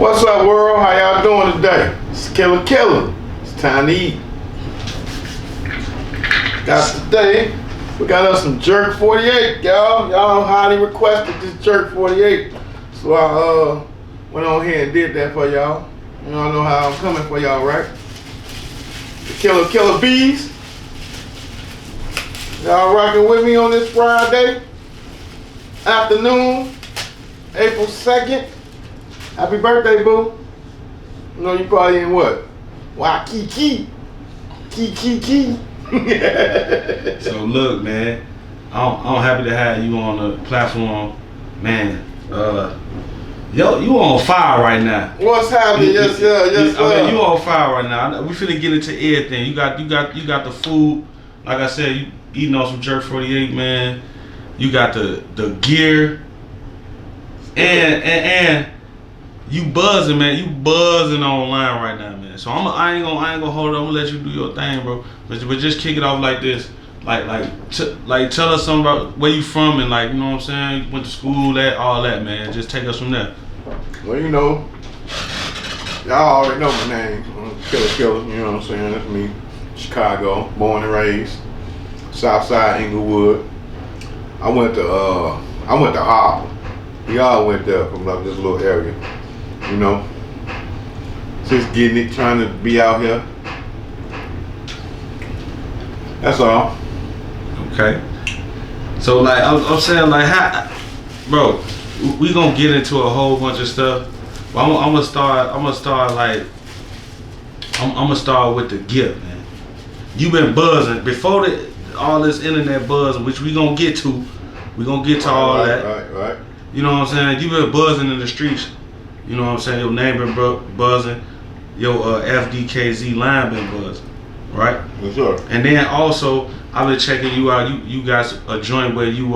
What's up, world? How y'all doing today? It's Killa Killa. It's time to eat. Today, we got us some jerk 48, y'all. Y'all highly requested this jerk 48. So I went on here and did that for y'all. Y'all know how I'm coming for y'all, right? The Killa Killa Bees. Y'all rocking with me on this Friday afternoon, April 2nd. Happy birthday, boo. You know you probably in what? Waikiki. Kiki. So look, man, I'm happy to have you on the platform, man. Yo, you on fire right now. What's happening? Yes, sir. Yes, sir. I mean, you on fire right now. We finna get into everything. You got the food. Like I said, you eating on some jerk 48, man. You got the gear, and you buzzing, man. You buzzing online right now, man. So I ain't gonna hold it. I'm gonna let you do your thing, bro. But just kick it off like this. Like tell us something about where you from and, like, you know what I'm saying, went to school, all that, man. Just take us from there. Well, you know, y'all already know my name. Killa Killa, you know what I'm saying? That's me. Chicago, born and raised. Southside Inglewood. I went to Harper. We all went there from like this little area. You know, just getting it, trying to be out here. That's all. Okay. So, like, I'm saying, like, how, bro, we gonna get into a whole bunch of stuff. But I'm gonna start with the gift, man. You been buzzing before all this internet buzz, which we gonna get to. We gonna get to all that. Right. You know what I'm saying? You been buzzing in the streets. You know what I'm saying? Your name been buzzing. Your FDKZ line been buzzing, right? For sure. And then also, I've been checking you out. You got a joint where you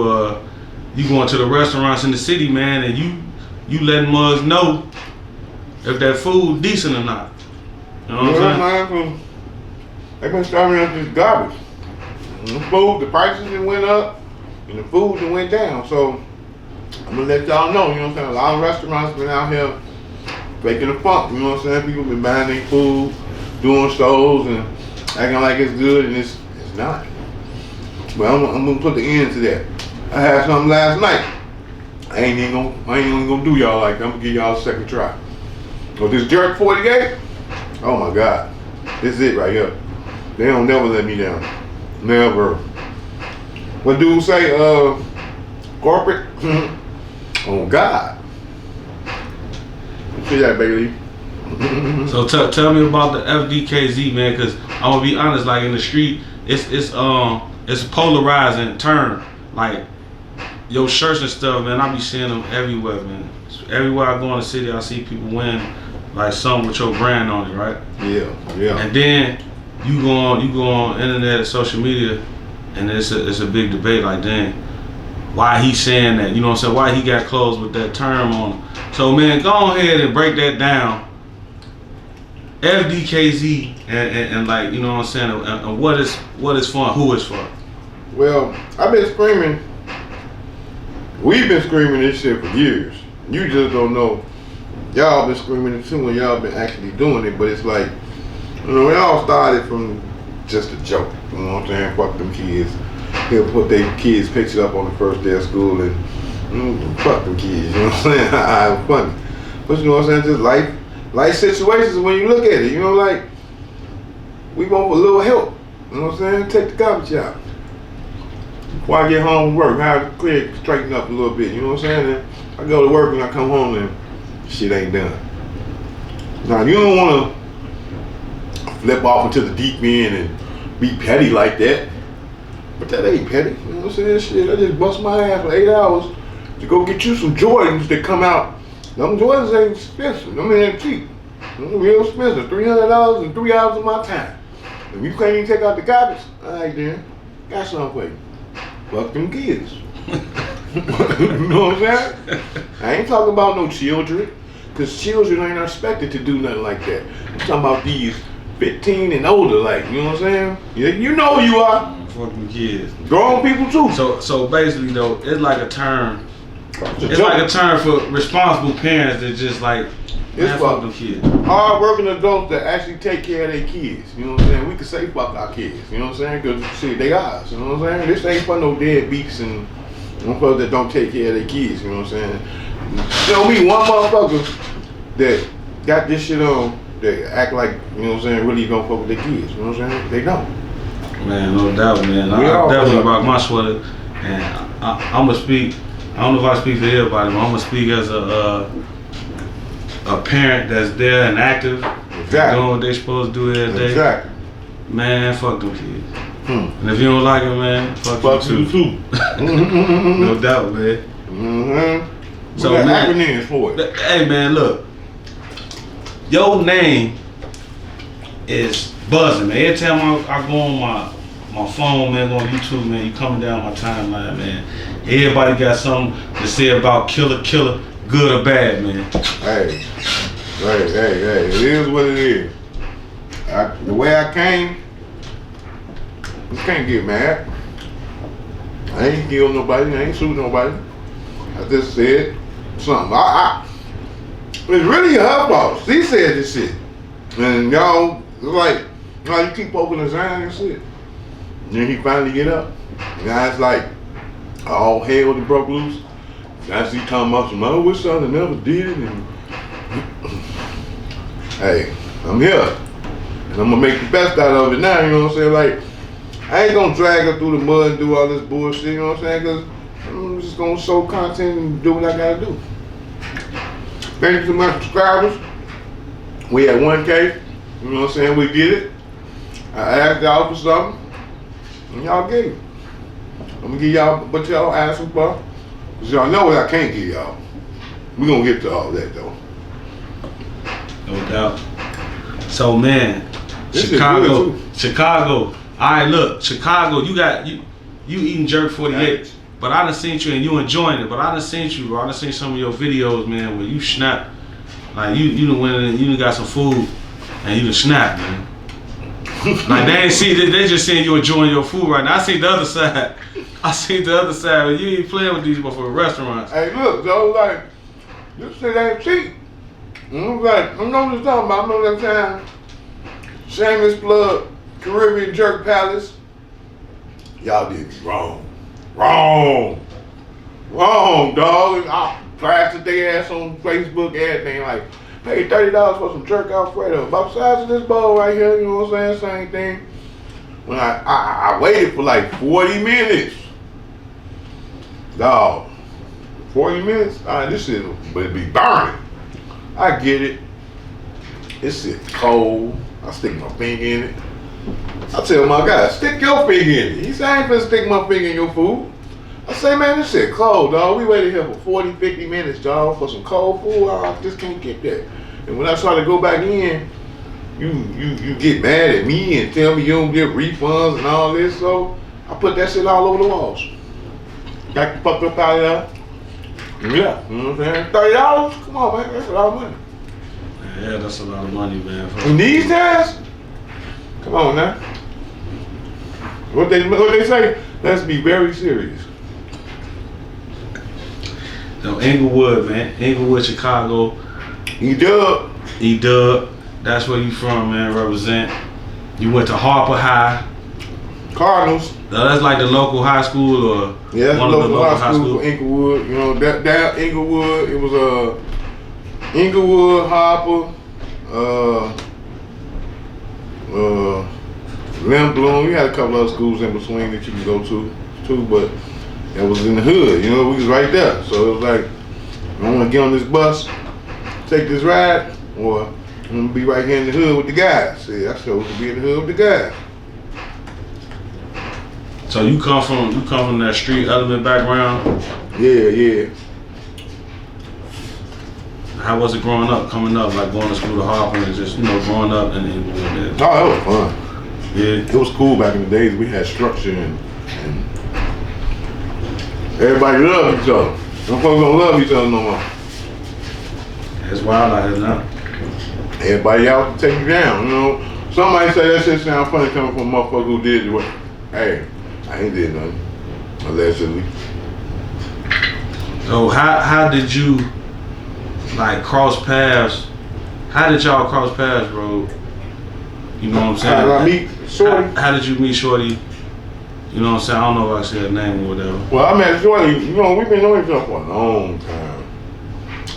going to the restaurants in the city, man, and you letting mugs know if that food decent or not. You know what I'm saying? Man, they been starting up this garbage. The food, the prices that went up, and the food that went down. So I'm gonna let y'all know, you know what I'm saying? A lot of restaurants been out here faking the funk, you know what I'm saying? People been buying their food, doing shows and acting like it's good, and it's not. But I'm gonna put the end to that. I had something last night. I ain't even gonna do y'all like that. I'm gonna give y'all a second try. With this jerk 48, oh my God, this is it right here. They don't never let me down, never. What dude say? Corporate. Oh God. See that, baby. So tell me about the FDKZ, man, because I'm gonna be honest, like, in the street, it's a polarizing term. Like, your shirts and stuff, man, I be seeing them everywhere, man. Everywhere I go in the city, I see people wearing like something with your brand on it, right? Yeah. And then you go on internet and social media, and it's a big debate. Like, dang, why he saying that? You know what I'm saying? Why he got clothes with that term on him? So, man, go ahead and break that down. FDKZ and like, you know what I'm saying? And what is for? Who is for? Well, I've been screaming. We've been screaming this shit for years. You just don't know. Y'all been screaming it too, and y'all been actually doing it. But it's like, you know, it all started from just a joke. You know what I'm saying? Fuck them kids. He'll put their kids' picture up on the first day of school and fuck them kids. You know what I'm saying? I'm funny. But you know what I'm saying? Just life situations when you look at it. You know, like, we want a little help. You know what I'm saying? Take the garbage out. Before I get home from work, I clear, straighten up a little bit. You know what I'm saying? And I go to work and I come home and shit ain't done. Now, you don't want to flip off into the deep end and be petty like that. But that ain't petty. You know what I'm saying? Shit, I just bust my ass for 8 hours to go get you some Jordans that come out. Them Jordans ain't expensive. Them ain't cheap. Them real expensive. $300 in 3 hours of my time. If you can't even take out the garbage, all right then, got something for you. Fuck them kids. You know what I'm saying? I ain't talking about no children, because children ain't expected to do nothing like that. I'm talking about these 15 and older, like, you know what I'm saying? You know who you are. Fucking kids. Grown people too. So basically though, it's like a term. It's like a term for responsible parents that just like It's Man, for fuck them kids. hard working adults that actually take care of their kids. You know what I'm saying? We can say fuck our kids. You know what I'm saying? Because shit, they ours. You know what I'm saying? This ain't for no deadbeats and motherfuckers that don't take care of their kids. You know what I'm saying? Show me one motherfucker that got this shit on that act like, you know what I'm saying, really don't fuck with their kids. You know what I'm saying? They don't. Man, no doubt, man. I definitely rock my sweater, and I'm gonna speak. I don't know if I speak for everybody, but I'm gonna speak as a parent that's there and active, doing what they supposed to do every day. Exactly. Man, fuck them kids. And if you don't like them, man, fuck you too. No doubt, man. So man, acronyms for it. Hey, man, look. Your name is buzzing, man. Every time I go on my phone, man, go on YouTube, man, you coming down my timeline, man. Everybody got something to say about Killa Killa, good or bad, man. Hey, it is what it is. The way I came, you can't get mad. I ain't killed nobody, I ain't shoot nobody. I just said something. It's really her fault. She said this shit. And y'all, like, you keep poking his eye and shit. And then he finally get up. Now it's like, all hell that broke loose. Now she talking about some, I wish I never did it. And hey, I'm here. And I'm gonna make the best out of it now, you know what I'm saying? Like, I ain't gonna drag her through the mud and do all this bullshit, you know what I'm saying? Cause I'm just gonna show content and do what I gotta do. Thank you to my subscribers. We at 1K, you know what I'm saying? We did it. I asked y'all for something, and y'all gave it. I'm gonna give y'all what y'all asking for, cause y'all know what I can't give y'all. We gonna get to all that though. No doubt. So man, This Chicago. All right, look, Chicago. You eating jerk 48, but I done seen you and you enjoying it. But I done seen you, bro. I done seen some of your videos, man, where you snap, like you done went in, you done got some food, and you done snap, man. Like they just saying you enjoying your food right now. I see the other side. But you ain't playing with these motherfucking restaurants. Hey, look, Joe, like, this shit ain't cheap. I'm like, I know what you're talking about. I know that time. Shameless plug, Caribbean Jerk Palace. Y'all did me wrong. Wrong, dog. I plastered their ass on Facebook, everything. Like, hey, $30 for some jerk Alfredo. About the size of this bowl right here, you know what I'm saying? Same thing. When I waited for like 40 minutes. Dog, 40 minutes? This shit would be burning. I get it. This shit cold. I stick my finger in it. I tell my guy, stick your finger in it. He said, I ain't finna stick my finger in your food. I say, man, this shit cold, dog. We waited here for 40, 50 minutes, dog, for some cold food. I just can't get that. And when I try to go back in, you get mad at me and tell me you don't get refunds and all this. So I put that shit all over the walls. Got the fucked up out of there. Yeah, you know what I'm saying? $30? Come on, man, that's a lot of money. Yeah, that's a lot of money, man. In these times, come on now. What they say? Let's be very serious. No, Inglewood, man. Inglewood, Chicago. E-Dub. That's where you from, man. Represent. You went to Harper High. Cardinals. Now, that's like the local high school, or yeah, that's one the of the local high school for Inglewood. You know that Inglewood. It was Inglewood, Harper, Lynn Bloom. We had a couple other schools in between that you could go to too, but it was in the hood. You know, we was right there. So it was like, I want to get on this bus, take this ride, or I'm gonna be right here in the hood with the guys. See, I chose to be in the hood with the guys. So you come from that street element background? Yeah. How was it growing up, coming up, like going to school to Harper and just, growing up and Oh, that was fun. Yeah. It was cool back in the days. We had structure and everybody loved each other. Them folks don't love each other no more. It's wild out here now. Everybody out to take you down, you know. Somebody say that shit sound funny coming from a motherfucker who did it. Hey, I ain't did nothing. Allegedly. So how did you like cross paths How did y'all cross paths, bro? You know what I'm saying? How did I meet Shorty? How did you meet Shorty? You know what I'm saying? I don't know if I said her name or whatever. Well, I met Shorty, you know, we've been knowing each other for a long time.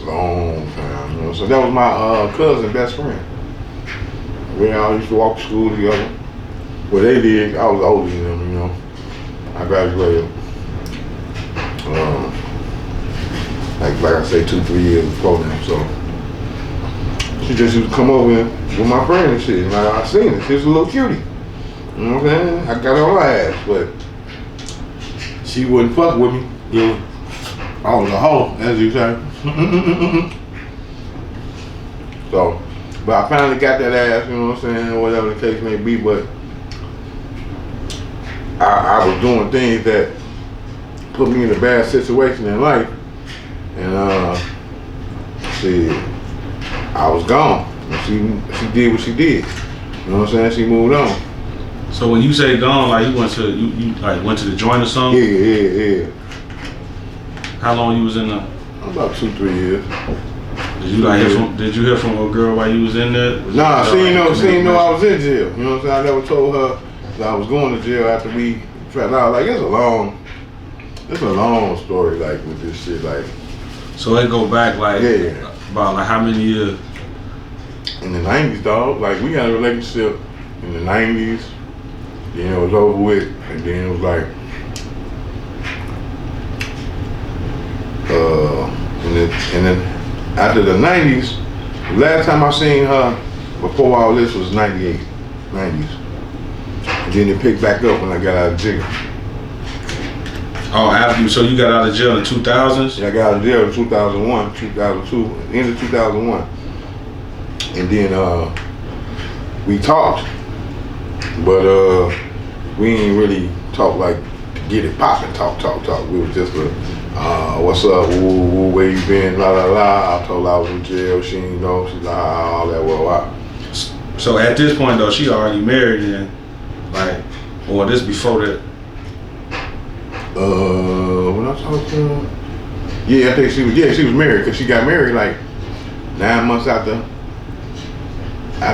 Long time, you know. So that was my cousin, best friend. We all used to walk to school together. Well, they did. I was older than them, you know. I graduated, like I say, 2-3 years before them. So she just used to come over with my friend and shit. And I seen her. She was a little cutie. You know what I'm saying? I got on her ass, but she wouldn't fuck with me. You know, I was a hoe, as you say. So, but I finally got that ass, you know what I'm saying, whatever the case may be, but I was doing things that put me in a bad situation in life, and I was gone. And she did what she did. You know what I'm saying? She moved on. So when you say gone, like you went to the joint or something? Yeah. How long you was in there? About 2-3 years. Did you hear from a girl while you was in there? Nah, she didn't know I was in jail. You know what I'm saying? I never told her that I was going to jail after we found out. Like it's a long story, like with this shit, like. So it go back like about like how many years? In the 90s, dog. Like we had a relationship in the 90s. Then it was over with, and then it was like, and then after the 90s, the last time I seen her before all this was 98, 90s. And then it picked back up when I got out of jail. Oh, so you got out of jail in 2000s? Yeah, I got out of jail in 2001, 2002, end of 2001. And then we talked, but we ain't really talk like to get it popping, talk. We was just what's up, woo, where you been, la la la. I told her I was in jail, she ain't know, she like all that, well. So at this point though, she already married and like, or this before that? When I talked to her, yeah, I think she was married, because she got married like 9 months after 9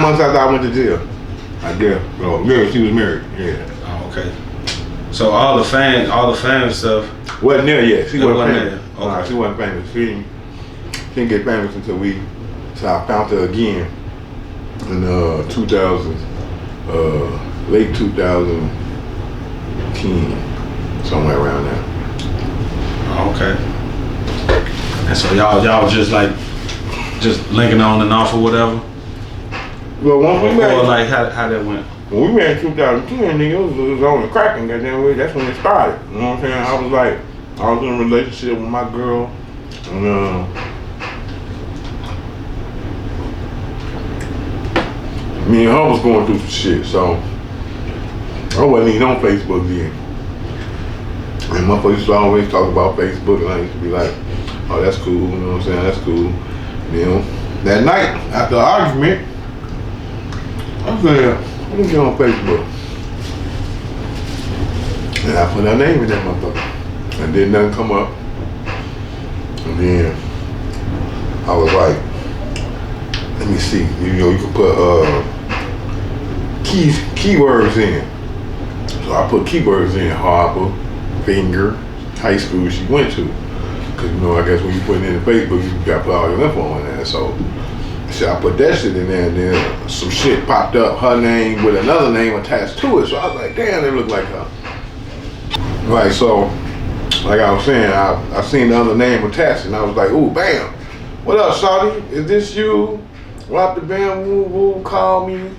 months after I went to jail. I guess. Oh, yeah, she was married. Yeah. Oh, okay. So all the fans stuff wasn't there yet. She wasn't famous. There. Okay. She wasn't famous. She didn't get famous until I found her again in 2000, late 2010, somewhere around there. Oh, okay. And so y'all just linking on and off or whatever? Well, once we met, or like how that went? When we met in 2010, nigga, it was on the cracking, goddamn way. That's when it started. You know what I'm saying? I was in a relationship with my girl, and me and her was going through some shit, so I wasn't even on Facebook then. And motherfuckers used to always talk about Facebook, and I used to be like, oh, that's cool, you know what I'm saying? That's cool. You know, that night after the argument, I said, let me get on Facebook. And I put her name in that motherfucker. And then nothing come up. And then I was like, let me see. You know, you can put keywords in. So I put keywords in: Harbor, Finger, high school she went to. Cause you know, I guess when you put it in Facebook, you gotta put all your info on there. So I put that shit in there, and then some shit popped up, her name with another name attached to it. So I was like, damn, they look like her. Right, so like I was saying, I seen the other name attached, and I was like, ooh, bam. What up, shawty? Is this you? Wop the bam, woo woo, call me.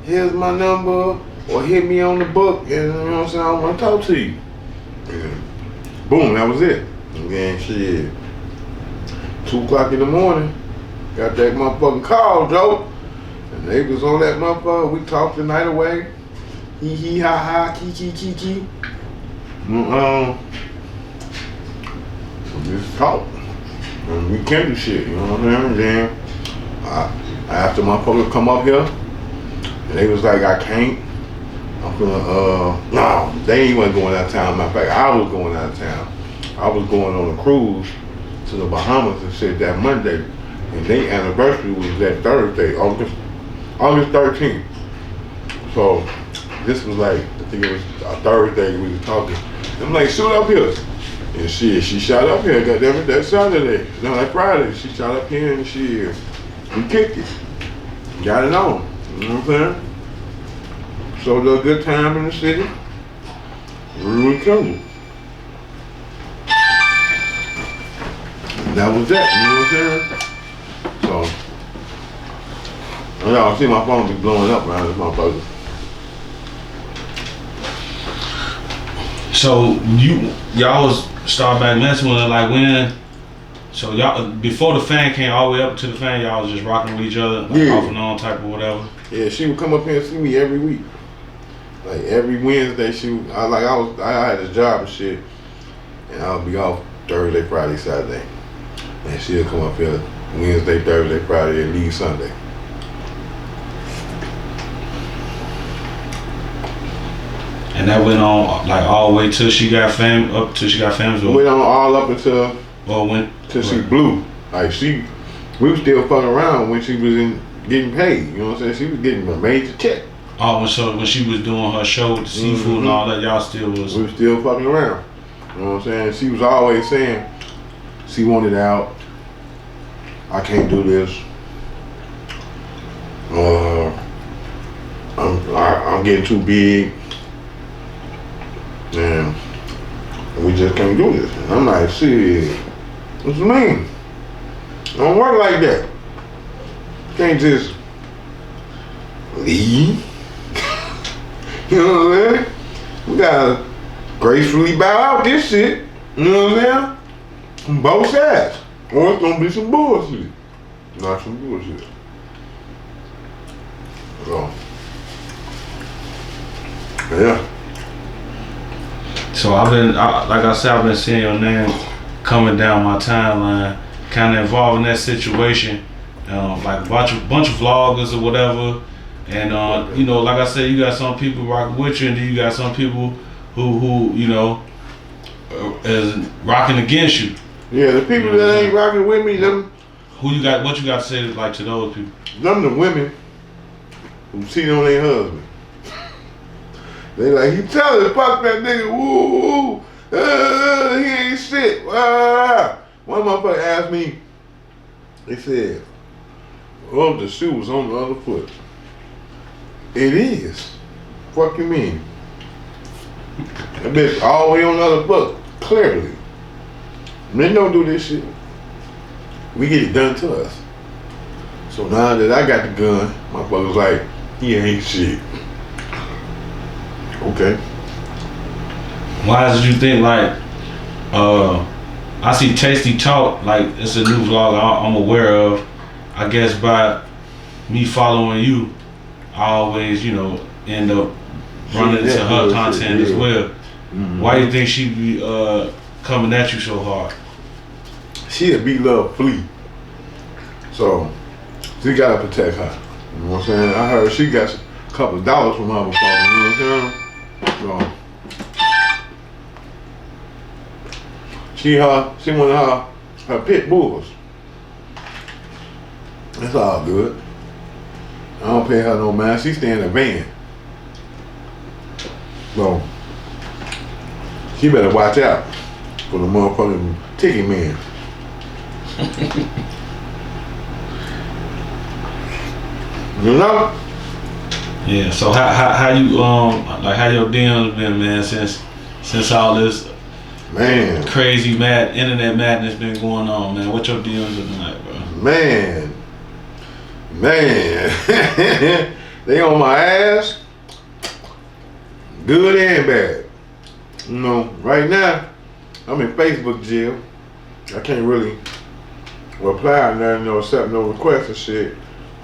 Here's my number, or hit me on the book, and you know what I'm saying, I want to talk to you. And boom, that was it. And then shit, 2 o'clock in the morning, got that motherfucking call, Joe. And they was on that motherfucker. We talked the night away. Hee hee ha ha, key. Just talk. And we can do shit, you know what I'm saying? Then after motherfuckers come up here, and they was like, I can't. I'm gonna, no, they ain't wasn't going out of town. Matter of fact, I was going out of town. I was going on a cruise to the Bahamas and shit that Monday. And their anniversary was that Thursday, August 13th. So this was like, I think it was a Thursday we were talking. I'm like, shoot up here. And she shot up here, goddammit, that Saturday. No, that Friday. She shot up here and we kicked it. Got it on. You know what I'm saying? Showed her a good time in the city. We were coming. That was that, you know what I'm saying? So, y'all see my phone be blowing up around this motherfucker. So y'all was start back messing with her like when? So y'all before the fan came all the way up to the fan, y'all was just rocking with each other, like yeah. off and on type of whatever. Yeah, she would come up here and see me every week. Like every Wednesday, I had a job and shit, and I would be off Thursday, Friday, Saturday, and she'll come up here Wednesday, Thursday, Friday, and leave Sunday. And that went on like all the way till she got famous. Up till she got famous. Went on all up until she blew. Like we was still fucking around when she was getting paid. You know what I'm saying? She was getting a major check. Oh, when she was doing her show with the seafood and all that, y'all still was. We was still fucking around. You know what I'm saying? She was always saying she wanted out. I can't do this. I'm getting too big. And we just can't do this. And I'm like, shit, what you mean? I don't work like that. Can't just leave. You know what I'm saying? We gotta gracefully bow out this shit. You know what I'm saying? From both sides. Or it's gonna be some bullshit. Not some bullshit. So, yeah. So like I said, I've been seeing your name coming down my timeline, kind of involved in that situation, like a bunch of vloggers or whatever, and you know, like I said, you got some people rocking with you, and then you got some people who you know is rocking against you. Yeah, the people that ain't rocking with me, them. Who you got? What you got to say like to those people? Them the women who cheat on their husband. They like, he tell her, fuck that nigga, woo, he ain't shit. One motherfucker asked me, they said, oh, the shoe was on the other foot. It is. Fuck you mean? That bitch all the way on the other foot, clearly. Men don't do this shit. We get it done to us. So now that I got the gun, my brother's like, he ain't shit. Okay. Why did you think like, I see Tasty Talk, like it's a new vlog I'm aware of. I guess by me following you, I always, you know, end up running into her content as well. Mm-hmm. Why do you think she be coming at you so hard? She a BeLOVE flea. So, she gotta protect her. You know what I'm saying? I heard she got a couple of dollars from her before, you know what I'm saying? So, she one of her pit bulls. That's all good. I don't pay her no mind. She stay in a van. So, she better watch out for the motherfucking ticket man. You know? Yeah. So how you like how your DMs been, man, since all this crazy mad internet madness been going on, man? What your DMs looking like, bro? Man, they on my ass, good and bad. You know, right now I'm in Facebook jail. I can't really reply or nothing, or accept no requests and shit.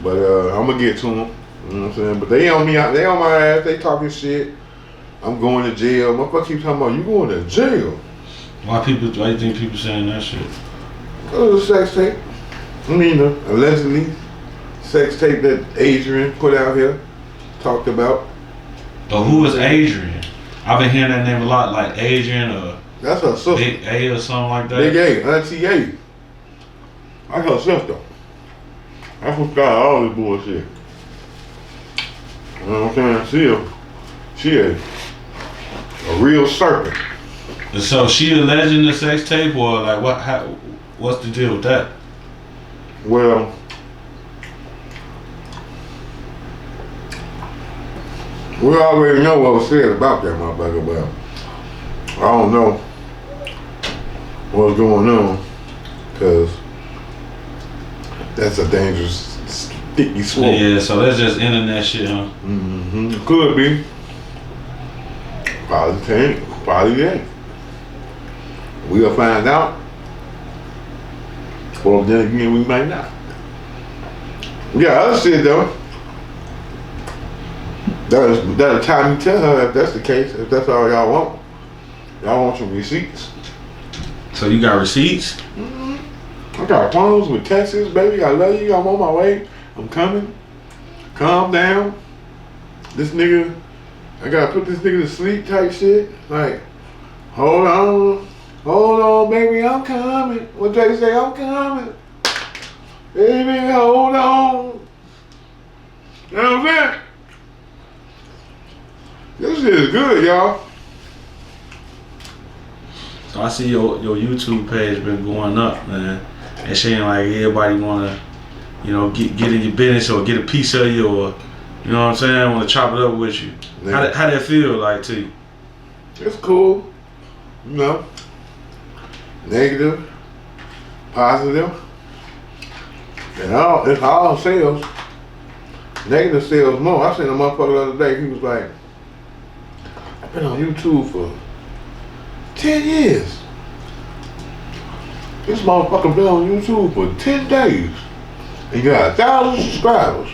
But I'm gonna get to them. You know what I'm saying? But they on me, they on my ass. They talking shit. I'm going to jail. Motherfucker keep talking about you going to jail. Why you think people saying that shit? Because of the sex tape. I mean, allegedly sex tape that Adrian put out here, talked about. But who is Adrian? I've been hearing that name a lot, like Adrian or that's her sister. Big A or something like that. Big A, Auntie A. That's her sister. That's what started all this bullshit. You know what I'm saying? She a real serpent. So she alleging the sex tape, or like what? What's the deal with that? Well, we already know what was said about that motherfucker, but I don't know what's going on, because that's a dangerous, sticky slope. Yeah, so that's just internet shit, huh? Mm-hmm. Could be. Probably can't. Probably ain't. We'll find out. Or then again, we might not. Yeah, other shit though. That'll time you tell her if that's the case, if that's all y'all want. Y'all want some receipts. So you got receipts? Mm-hmm. I got phones with texts, baby. I love you. I'm on my way. I'm coming. Calm down. This nigga, I gotta put this nigga to sleep type shit. Like, hold on, baby, I'm coming. What they say? I'm coming. Baby, hold on. You know what I'm saying? This shit is good, y'all. So I see your YouTube page been going up, man. And saying like everybody wanna, you know, get in your business or get a piece of you, or you know what I'm saying, wanna chop it up with you. Yeah. How that feel like to you? It's cool. You know. Negative, positive. And it's all sales. Negative sales more. I seen a motherfucker the other day, he was like, I've been on YouTube for 10 years. This motherfucker been on YouTube for 10 days. And got 1,000 subscribers.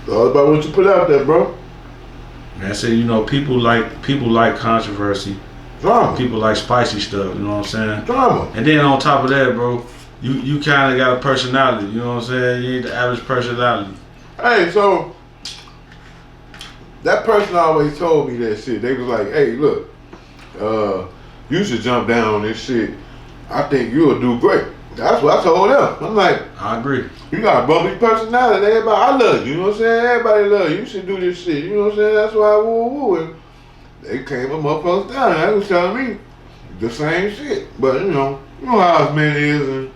It's all about what you put out there, bro. Man, I say, you know, people like controversy. Drama. People like spicy stuff, you know what I'm saying? Drama. And then on top of that, bro, you kind of got a personality, you know what I'm saying? You ain't the average personality. Hey, so that person always told me that shit. They was like, hey, look, you should jump down on this shit. I think you'll do great. That's what I told them. I'm like, I agree. You got a bubbly personality. Everybody, I love you. You know what I'm saying? Everybody love you. You should do this shit. You know what I'm saying? That's why woo. And they came up motherfuckers down. They was telling me the same shit. But you know how us men is, and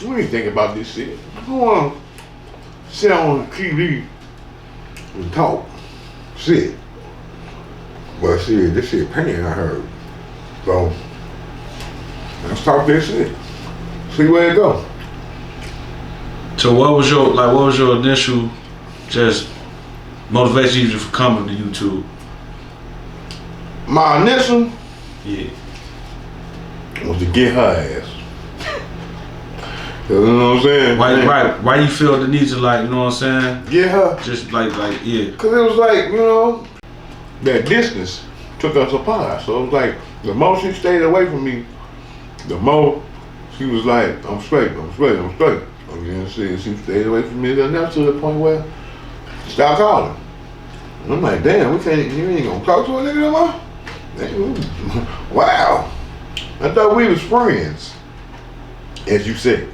we ain't think about this shit. Who wanna sit on TV and talk shit? But shit, this shit pain, I heard. So let's talk this shit. See where it go. So what was your initial just motivation for coming to YouTube? My initial, yeah, was to get her ass. You know what I'm saying? Why you feel the need to, like, you know what I'm saying? Get her. Just like yeah. Cause it was like, you know, that distance took us apart. So it was like, the more she stayed away from me, the more she was like, I'm straight. You know what I'm saying? She stayed away from me enough to the point where she stopped calling. And I'm like, damn, you ain't gonna talk to a nigga no more? Wow. I thought we was friends. As you said.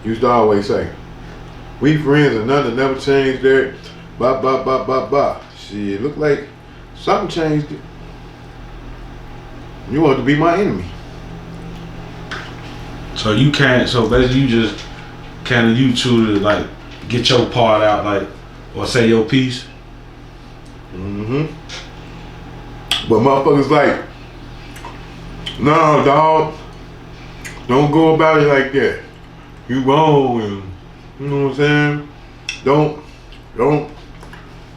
You used to always say, we friends and nothing never changed there. Bah. Shit, look like something changed it. You want to be my enemy. So basically you just kind of YouTube to like get your part out, like, or say your piece. Mm-hmm. But motherfuckers like, no, dog, don't go about it like that. You wrong, and you know what I'm saying?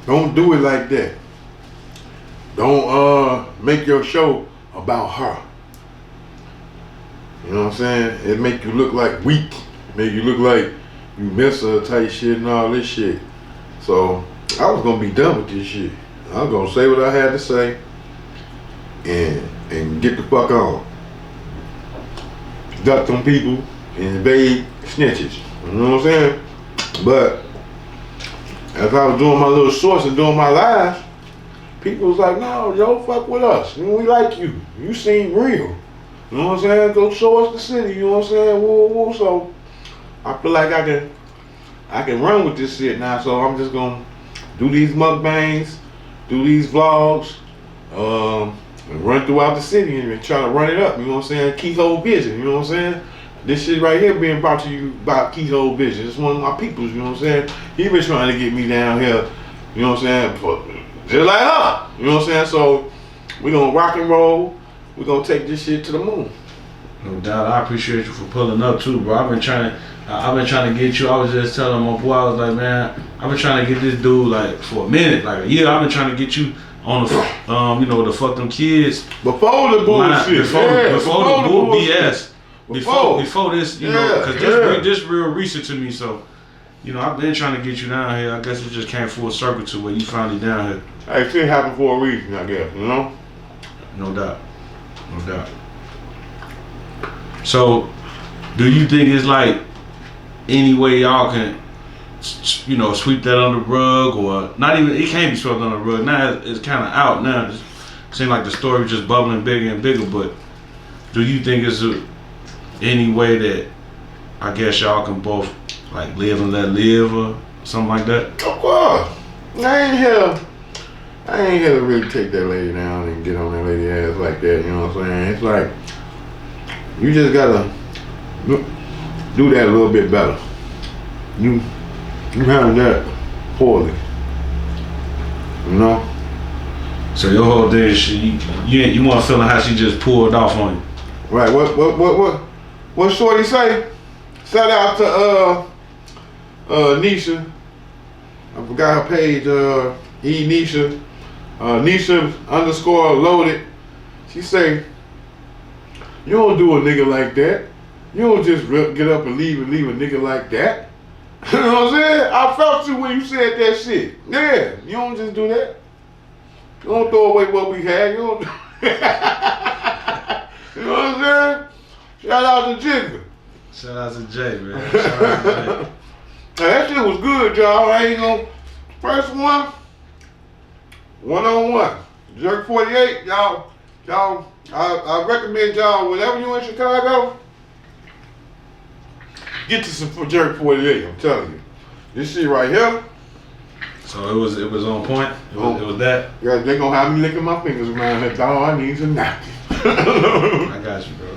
Don't do it like that. Don't make your show about her. You know what I'm saying? It make you look like weak. Make you look like you miss her type shit and all this shit. So I was gonna be done with this shit. I was gonna say what I had to say and get the fuck on. Duck them people and evade snitches. You know what I'm saying? But as I was doing my little shorts and doing my lives, people was like, no, yo, fuck with us. We like you. You seem real. You You know what I'm saying? Go show us the city. You know what I'm saying? Woo, woo. So I feel like I can run with this shit now. So I'm just gonna do these mukbangs, do these vlogs, and run throughout the city and try to run it up. You know what I'm saying? Keyhole Vision. You know what I'm saying? This shit right here being brought to you by Keyhole Vision. It's one of my peoples. You know what I'm saying? He been trying to get me down here. You know what I'm saying? Just like her. You know what I'm saying? So we gonna rock and roll. We gonna take this shit to the moon. No doubt. I appreciate you for pulling up too, bro. I've been trying to get you. I was just telling my boy, I was like, man, I've been trying to get this dude like for a minute, like a year. I've been trying to get you on the, you know, the fuck them kids. Before the bullshit. Before the bull BS. Before this, you know, because this real recent to me. So, you know, I've been trying to get you down here. I guess it just came full circle to where you finally down here. Hey, shit happened for a reason, I guess. You know. No doubt. No doubt. So, do you think it's like any way y'all can, you know, sweep that under the rug, or not even? It can't be swept under the rug. Now it's kind of out. Now it seems like the story just bubbling bigger and bigger. But do you think it's any way that I guess y'all can both like live and let live or something like that? Of course. I ain't here to really take that lady down and get on that lady ass like that. You know what I'm saying? It's like you just gotta do that a little bit better. You handle that poorly. You know? So your whole thing is you want to feel like how she just pulled off on you. Right. What Shorty say? Shout out to Nisha. I forgot her page. Nisha. Nisha _loaded. She say, you don't do a nigga like that. You don't just get up and leave a nigga like that. You know what I'm saying? I felt you when you said that shit. Yeah, you don't just do that. You don't throw away what we had. You don't. You know what I'm saying? Shout out to Jigga. Shout out to Jay, man. Shout out to Jay. Now, that shit was good, y'all. I ain't gonna. First one-on-one. Jerk 48, y'all. I recommend y'all, whenever you in Chicago, get to some Jerk 48. I'm telling you, this shit right here. So it was on point. It was that. Yeah, they gonna have me licking my fingers around that. All I need is a napkin. I got you, bro.